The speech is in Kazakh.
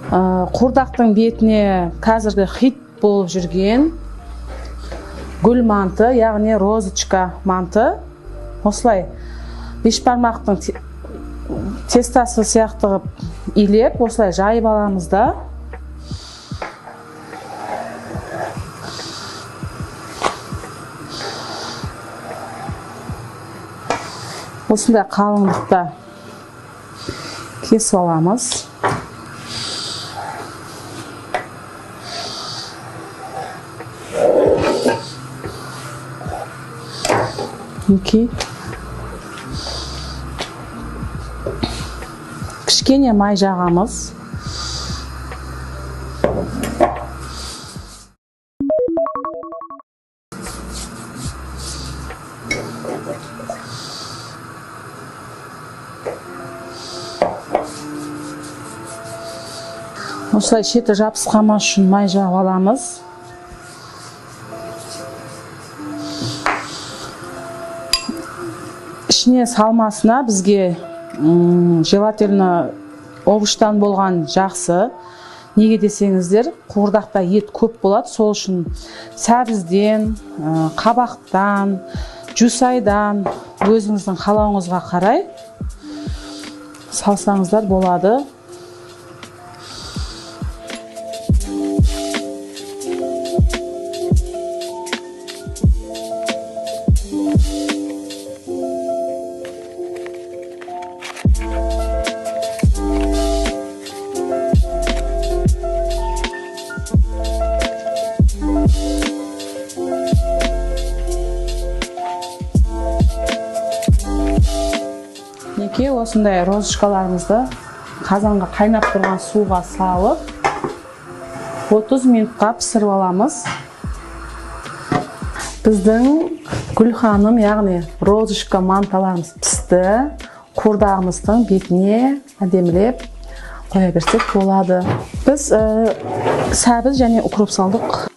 Қуырдақтың бетіне қазіргі хит болып жүрген гүл манты, яғни розочка манты. Осылай бешбармақтың тестасы сияқты илеп, осылай жайып аламыз да. Осындай қалыңдықта кесіп аламыз. Кішкене май жағамыз. Осылай шеті жабысқанмас үшін май жағып аламыз. Ішіне салмасына бізге желательно овощтан болған жақсы. Неге десеңіздер, қуырдақта ет көп болады, сол үшін сәбізден, қабақтан, жусайдан өзіңіздің қалауыңызға қарай салсаңыздар болады. Осындай розочкаларымызды қазанға қайнап тұрған суға салып 30 минутқа пісіріп аламыз. Біздің Гүлханым, яғни розочка манталарымыз пісті. Қуырдағымыздың бетіне әдемілеп қоя берсек болады. Біз сәбіз және укроп салдық.